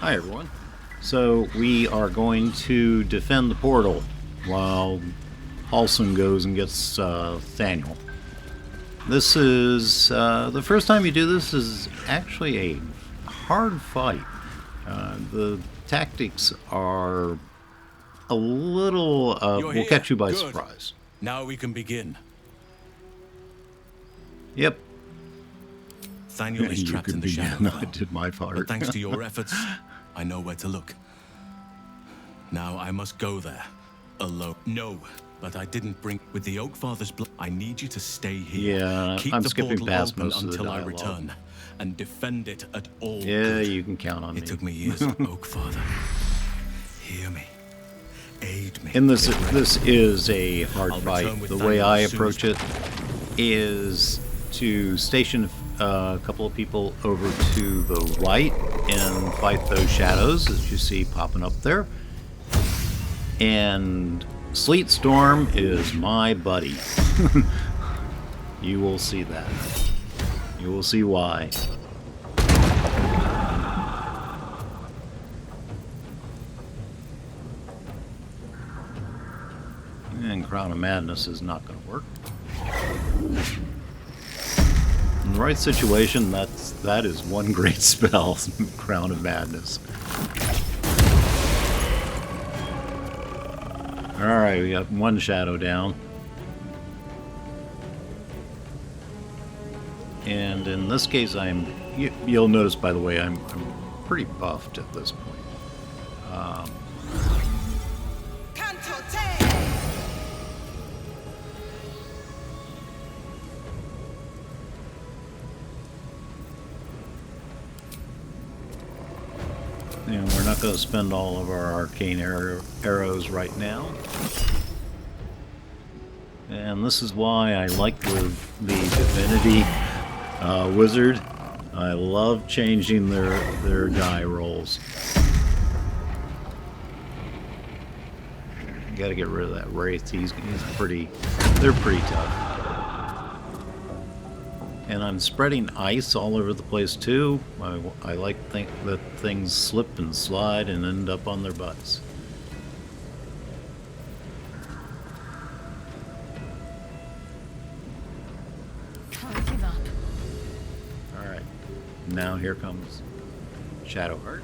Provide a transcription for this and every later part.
Hi everyone. So we are going to defend the portal while Halson goes and gets Thaniel. This is the first time you do this is actually a hard fight. The tactics are a little will catch you by surprise. Now we can begin. Yep. Thaniel is trapped in the shadow. I did my part. But thanks to your efforts, I know where to look. Now I must go there. Alone. No, but I didn't bring... With the Oak Father's blood, I need you to stay here. Yeah, Keep I'm the skipping portal past open most of the until I dialogue. return. And defend it at all. Yeah, good. you can count on me. It took me years, Oak Father. Hear me. Aid me. And this is a hard I'll fight. return with The way Thaniel I as soon as approach it is to station a couple of people over to the right and fight those shadows that you see popping up there. And Sleet Storm is my buddy. You will see that. You will see why. And Crown of Madness is not going to work. In the right situation, that is one great spell, Crown of Madness. Alright, we got one shadow down. And in this case, you'll notice, by the way, I'm pretty buffed at this point. And we're not going to spend all of our arcane arrows right now. And this is why I like the divinity wizard. I love changing their die rolls. Got to get rid of that wraith. They're pretty tough. And I'm spreading ice all over the place too. I like to think that things slip and slide and end up on their butts. Can't give up. Alright, now here comes Shadowheart.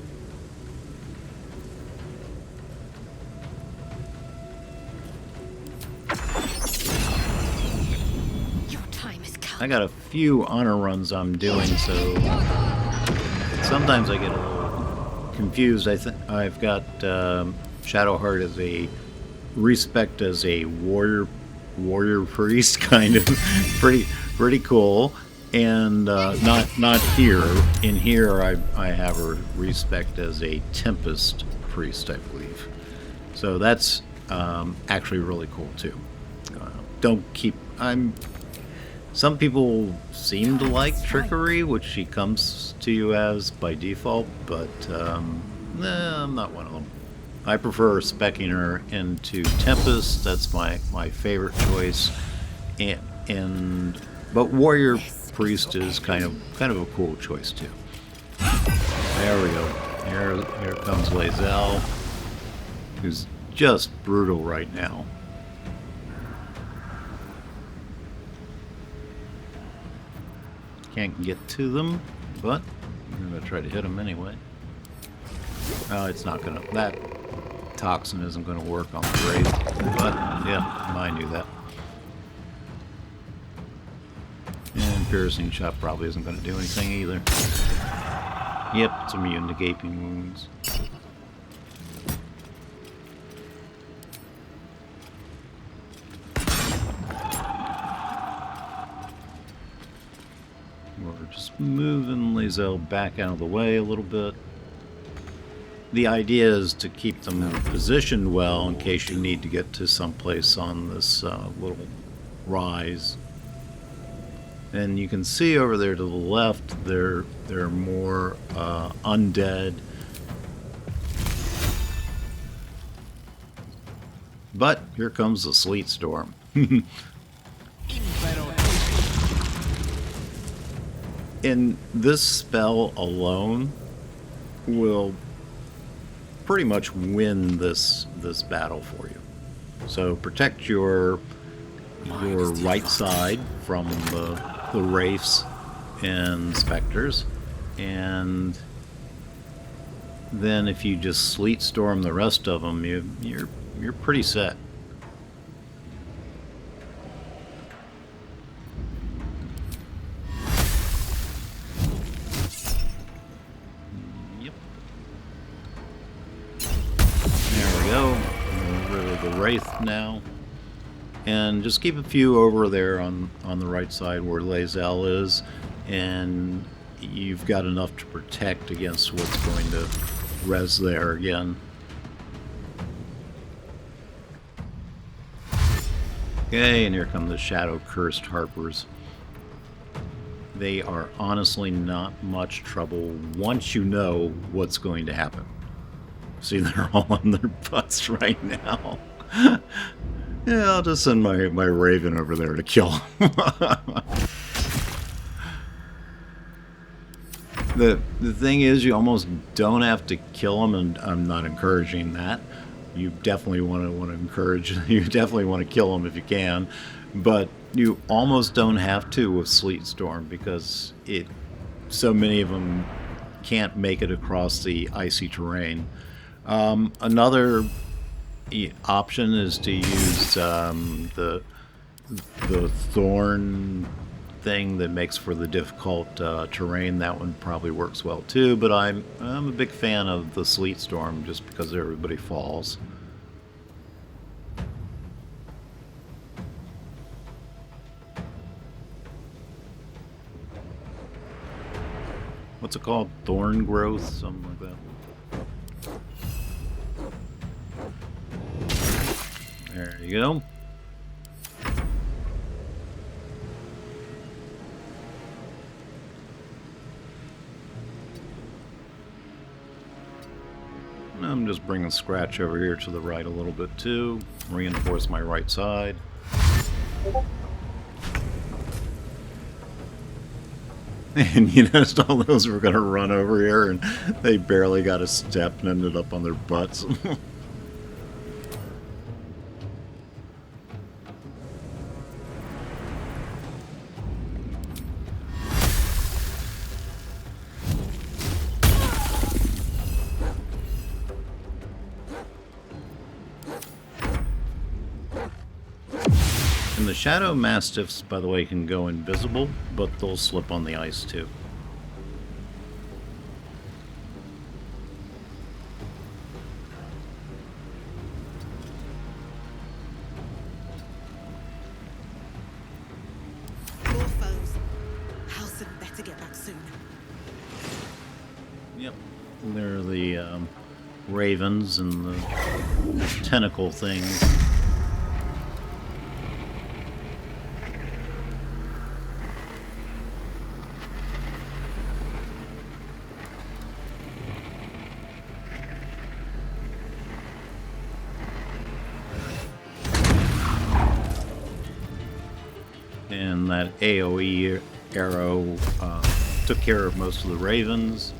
I got a few honor runs I'm doing, so sometimes I get a little confused. I've got Shadowheart as a respect as a warrior priest, kind of pretty cool, and not here. In here, I have her respect as a tempest priest, I believe. So that's actually really cool too. Some people seem to like trickery, which she comes to you as by default, but nah, I'm not one of them. I prefer speccing her into Tempest. That's my favorite choice, but Warrior Priest is kind of a cool choice too. There we go. Here comes Lae'zel, who's just brutal right now. Can't get to them, but I'm going to try to hit them anyway. Oh, it's not going to... That toxin isn't going to work on the Wraith, but yeah, I knew that. And Piercing Shot probably isn't going to do anything either. Yep, it's immune to gaping wounds. We're just moving Lae'zel back out of the way a little bit. The idea is to keep them positioned well in case you need to get to someplace on this little rise. And you can see over there to the left, there are more undead. But here comes the Sleet Storm. And this spell alone will pretty much win this battle for you. So protect your right side from the wraiths and specters, and then if you just sleet storm the rest of them, you're pretty set. Yep. There we go. We're rid of the wraith now. And just keep a few over there on the right side where Lae'zel is, and you've got enough to protect against what's going to res there again. Okay, and here come the shadow-cursed harpers. They are honestly not much trouble once you know what's going to happen. See, they're all on their butts right now. Yeah, I'll just send my raven over there to kill him. The thing is, you almost don't have to kill him, and I'm not encouraging that. You definitely want to encourage. You definitely want to kill him if you can, but you almost don't have to with Sleet Storm because so many of them can't make it across the icy terrain. Another option is to use the thorn thing that makes for the difficult terrain. That one probably works well too, but I'm a big fan of the Sleet Storm just because everybody falls. What's it called? Thorn growth? Something like that. There you go. I'm just bringing Scratch over here to the right a little bit too. Reinforce my right side. And you noticed all those were going to run over here and they barely got a step and ended up on their butts. And the Shadow Mastiffs, by the way, can go invisible, but they'll slip on the ice too. More foes. House had better get back soon. Yep. They're the ravens and the tentacle things. And that AoE arrow took care of most of the ravens.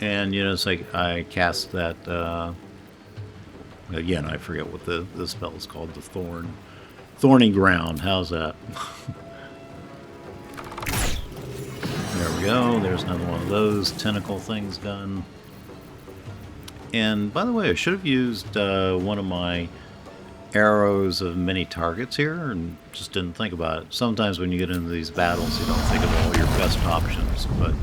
And you know, it's like I cast that again, I forget what the spell is called, the thorny ground. How's that? There we go. There's another one of those tentacle things done. And by the way, I should have used one of my arrows of many targets here and just didn't think about it. Sometimes when you get into these battles, you don't think of all your best options, but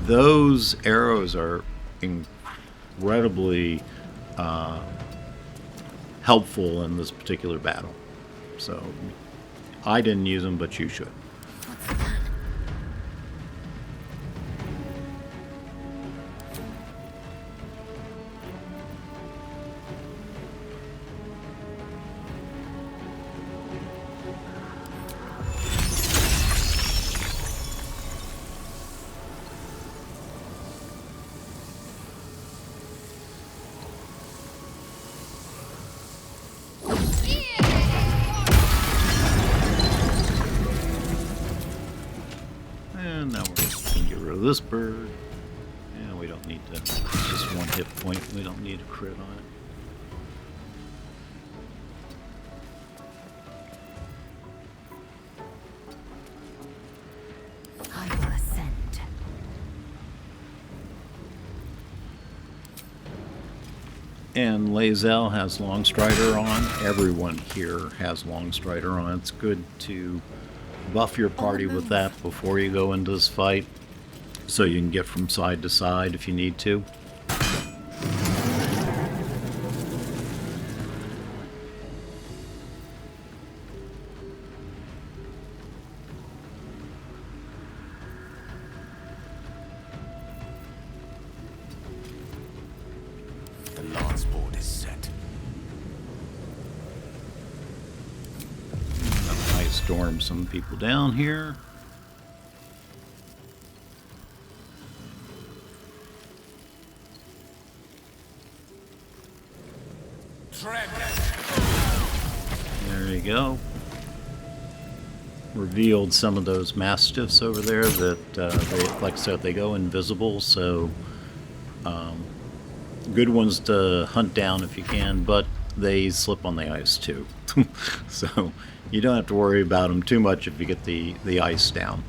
those arrows are incredibly helpful in this particular battle. So I didn't use them, but you should. What's the plan? And now we're going to get rid of this bird. Yeah, we don't need to. It's just one hit point. We don't need a crit on it. I will ascend. And Lae'zel has Longstrider on. Everyone here has Longstrider on. It's good to buff your party with that before you go into this fight, so you can get from side to side if you need to. The lance board is set. I storm some people down here. There you go. Revealed some of those mastiffs over there that, they, like I said, they go invisible, so good ones to hunt down if you can, but they slip on the ice too. So you don't have to worry about them too much if you get the ice down.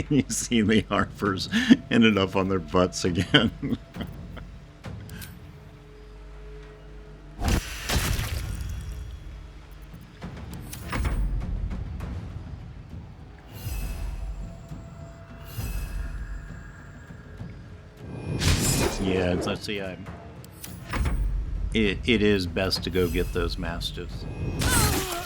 You see the harpers ended up on their butts again. Yeah, let's see. It is best to go get those mastiffs.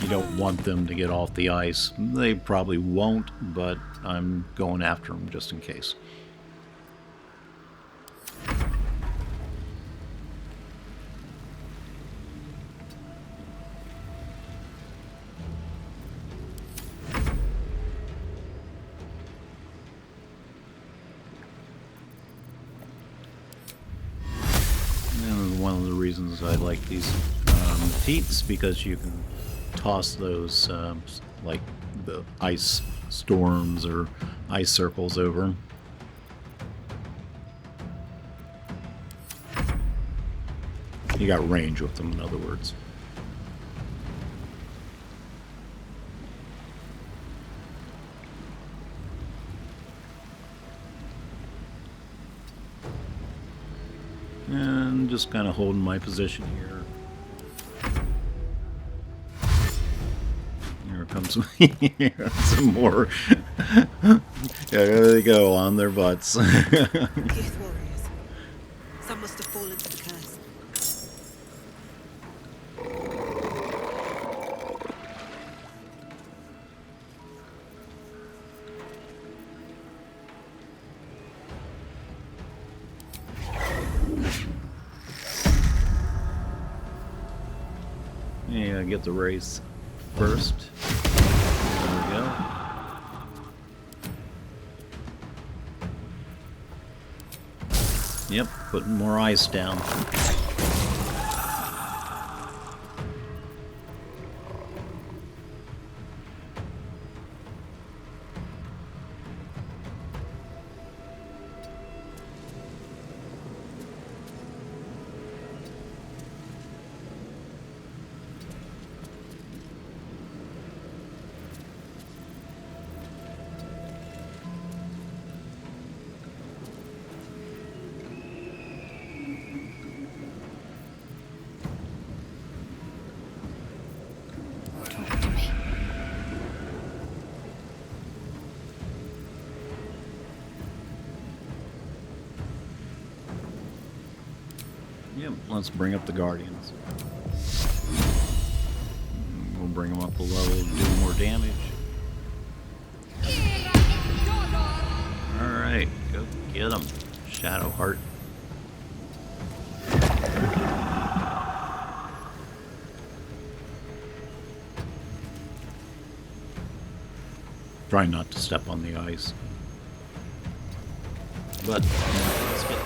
You don't want them to get off the ice. They probably won't, but I'm going after them just in case. And one of the reasons I like these feats, because you can toss those like the ice storms or ice circles over 'em. You got range with them, in other words. And just kind of holding my position here. Here comes some more. Yeah, there they go, on their butts. Youth warriors. Some must have fallen to the curse. Yeah, get the race first. There we go. Yep, putting more ice down. Talk to me. Yep, let's bring up the Guardians. We'll bring them up a level to do more damage. Alright, go get them, Shadowheart. Try not to step on the ice. but let's get.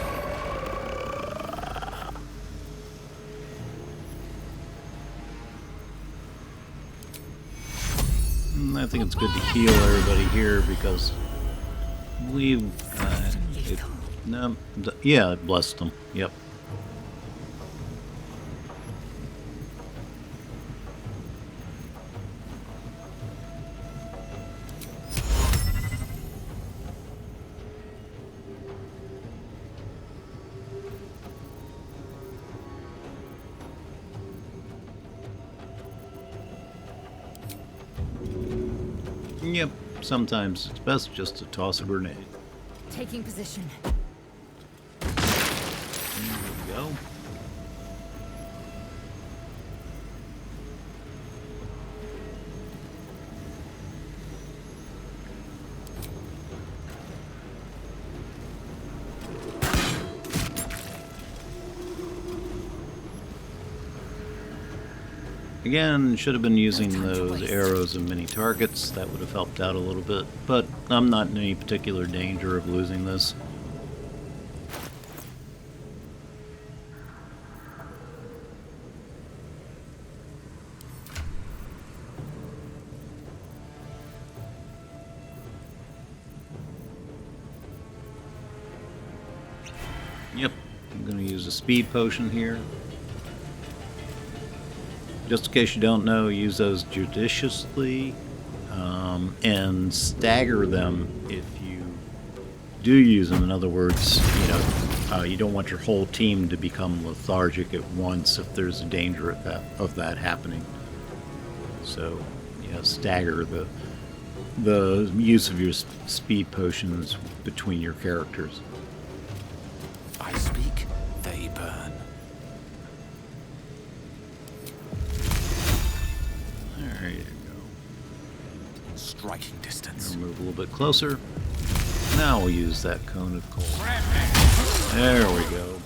I think it's good to heal everybody here because we've. No, yeah, it blessed them. Yep. Yep, sometimes it's best just to toss a grenade. Taking position. There we go. Again, should have been using those arrows and mini targets. That would have helped out a little bit, but I'm not in any particular danger of losing this. Yep, I'm going to use a speed potion here. Just in case you don't know, use those judiciously and stagger them if you do use them. In other words, you don't want your whole team to become lethargic at once if there's a danger of that happening. So, yeah, stagger the use of your speed potions between your characters. I speak, they burn. There you go. Striking distance. Move a little bit closer. Now we'll use that cone of cold. There we go.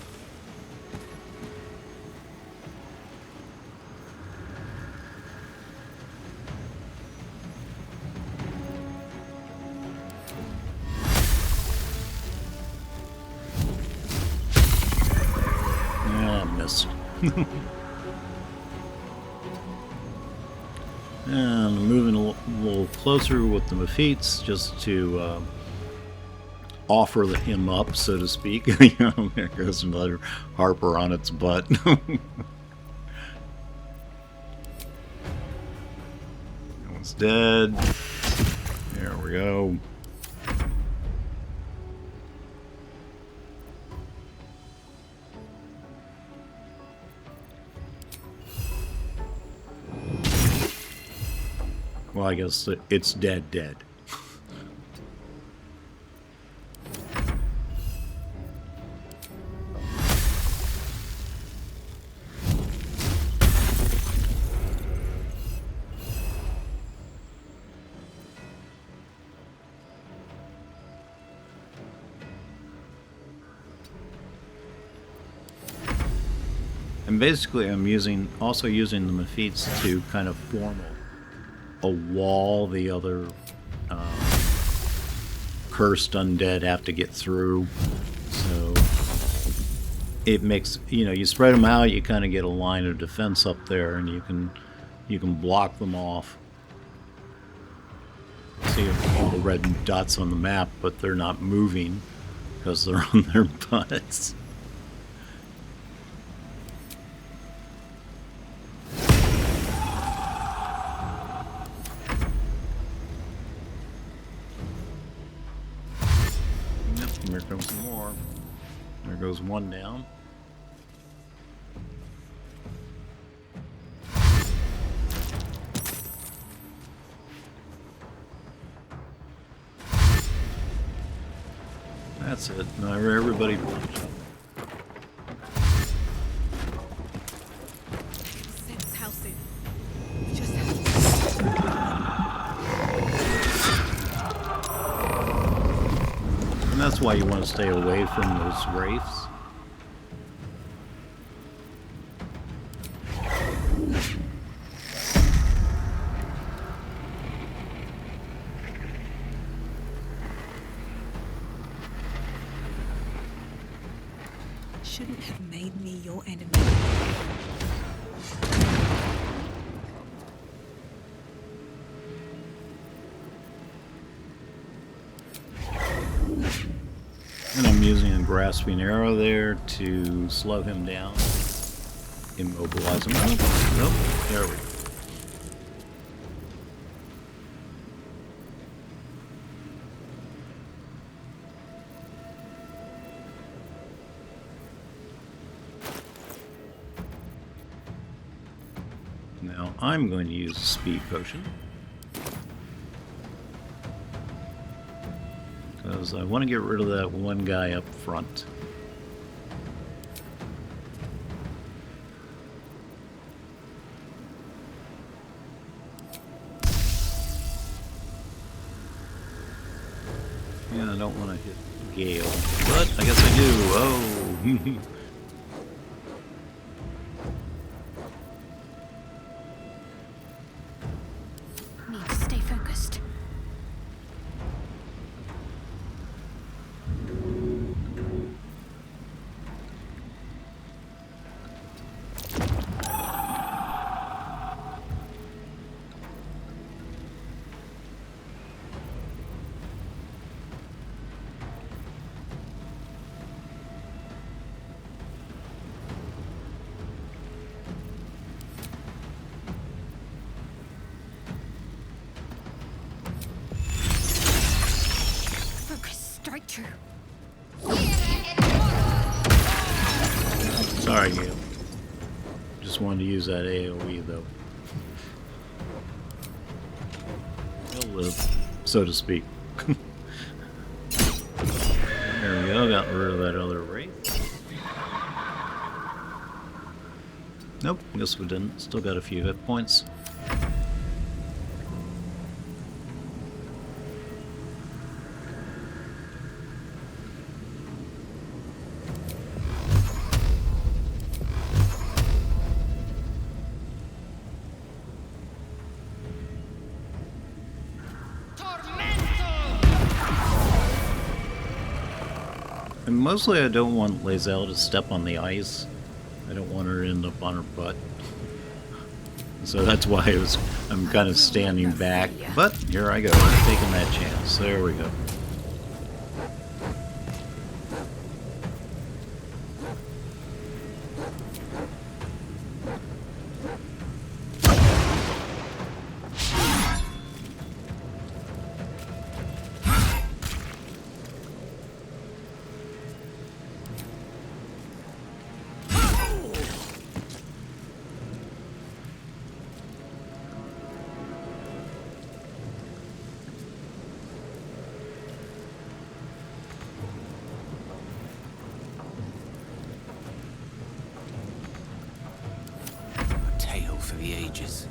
Yeah, I missed. And moving a little closer with the Mephites just to offer him up, so to speak. There goes another Harper on its butt. That one's dead. There we go. Well, I guess it's dead. And basically, I'm also using the Mephites to kind of form a wall the other cursed undead have to get through. So it makes, you spread them out, you kind of get a line of defense up there, and you can block them off. See all the red dots on the map, but they're not moving because they're on their butts. Here comes some more. There goes one down. That's it. Now everybody punch up. Sense housing. We just have And that's why you want to stay away from those wraiths. shouldn't have made me your enemy. And I'm using a grasping arrow there to slow him down, immobilize him. Nope, there we go. Now I'm going to use a speed potion, because I want to get rid of that one guy up front. Yeah, I don't want to hit Gale, but I guess I do. Oh! Need to stay focused. Focus. Strike true. Sorry, Gale. Just wanted to use that AoE though. He'll live, so to speak. There we go, got rid of that other wraith. Nope, guess we didn't. Still got a few hit points. And mostly I don't want Lae'zel to step on the ice. I don't want her to end up on her butt. So that's why I'm kind of standing back. But here I go, taking that chance. There we go. A tale for the ages.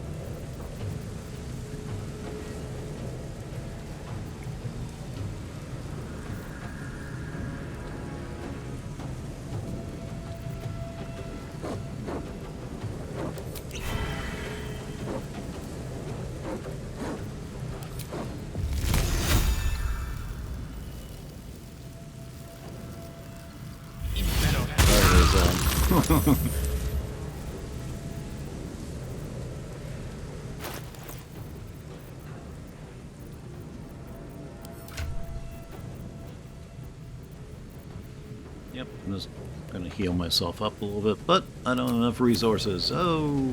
Yep, I'm just gonna heal myself up a little bit, but I don't have enough resources. Oh!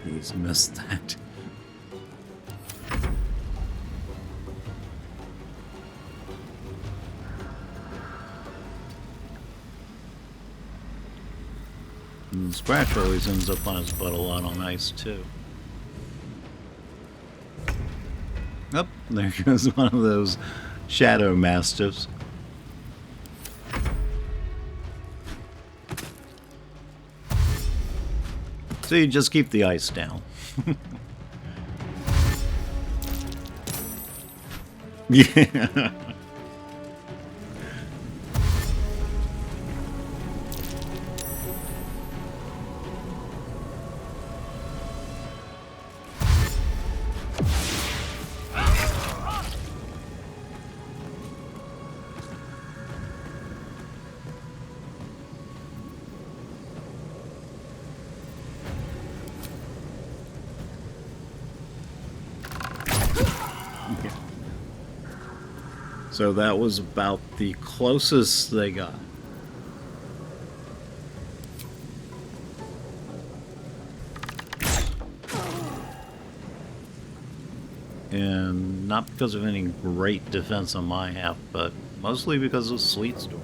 He's missed that. And Scratch always ends up on his butt a lot on ice, too. Oh, there goes one of those Shadow Mastiffs. So you just keep the ice down. Yeah. So that was about the closest they got. And not because of any great defense on my half, but mostly because of Sleet Storm.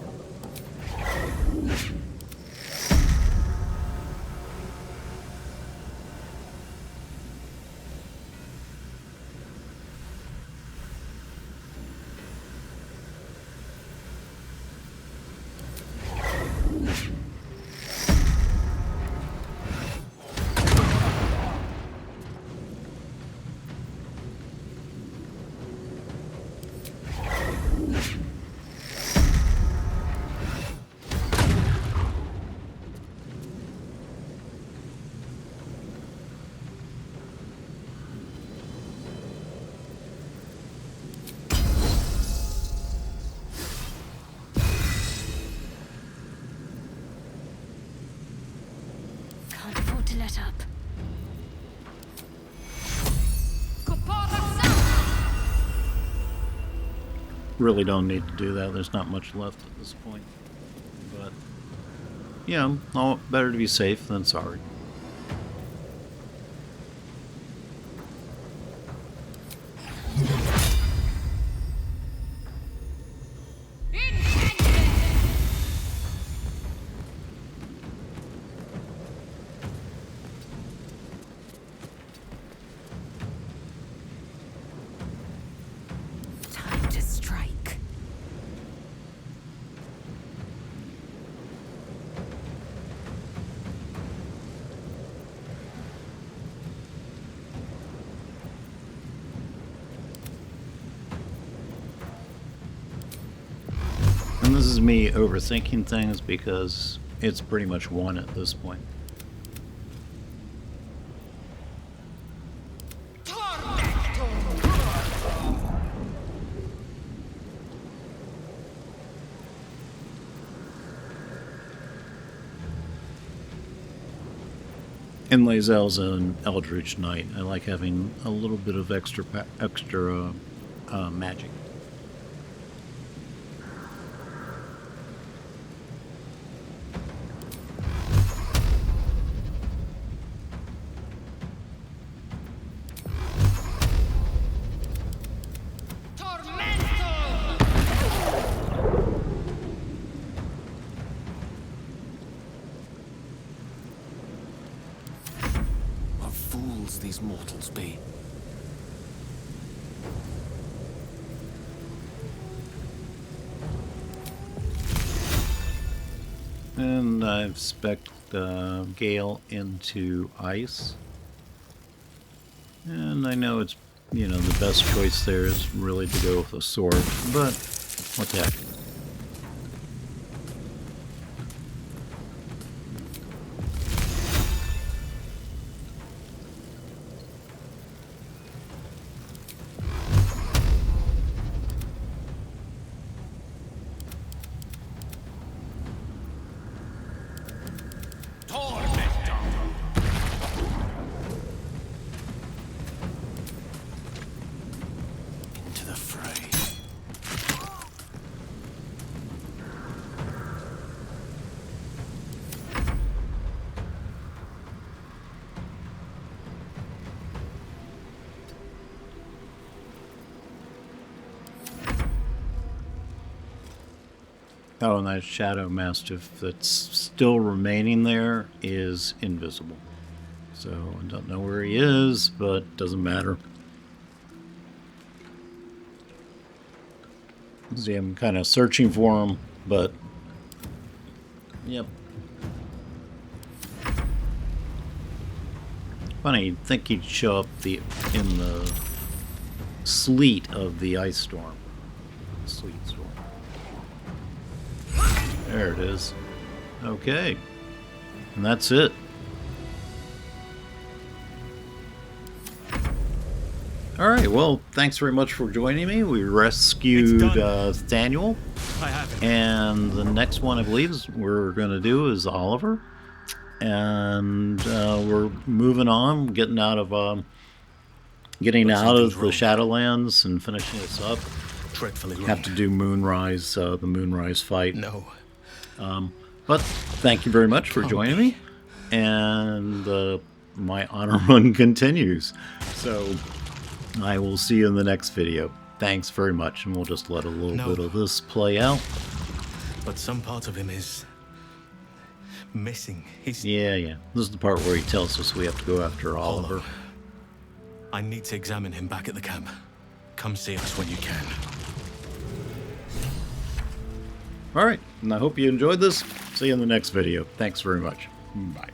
Can't afford to let up. Really don't need to do that. There's not much left at this point. But, yeah, better to be safe than sorry. Time to strike. And this is me overthinking things because it's pretty much won at this point. In Lae'zel's an Eldritch Knight, I like having a little bit of extra magic. What fools these mortals be. And I've spec'd Gale into ice. And I know it's, the best choice there is really to go with a sword, but what the heck. Into the fray. Oh, and that Shadow Mastiff that's still remaining there is invisible. So I don't know where he is, but doesn't matter. See, I'm kind of searching for him, but yep. Funny, you'd think he'd show up in the sleet of the ice storm. Sleet storm. There it is. Okay. And that's it. Alright, well, thanks very much for joining me. We rescued Thaniel. I have it. And the next one, I believe, we're going to do is Oliver. And we're moving on, getting out of the Shadowlands and finishing this up. Dreadfully wrong. Have to do Moonrise, the Moonrise fight. No. But thank you very much for joining me. And my honor run continues. So I will see you in the next video. Thanks very much, and we'll just let a little bit of this play out. But some part of him is missing. He's... Yeah. This is the part where he tells us we have to go after Oliver. I need to examine him back at the camp. Come see us when you can. Alright, and I hope you enjoyed this. See you in the next video. Thanks very much. Bye.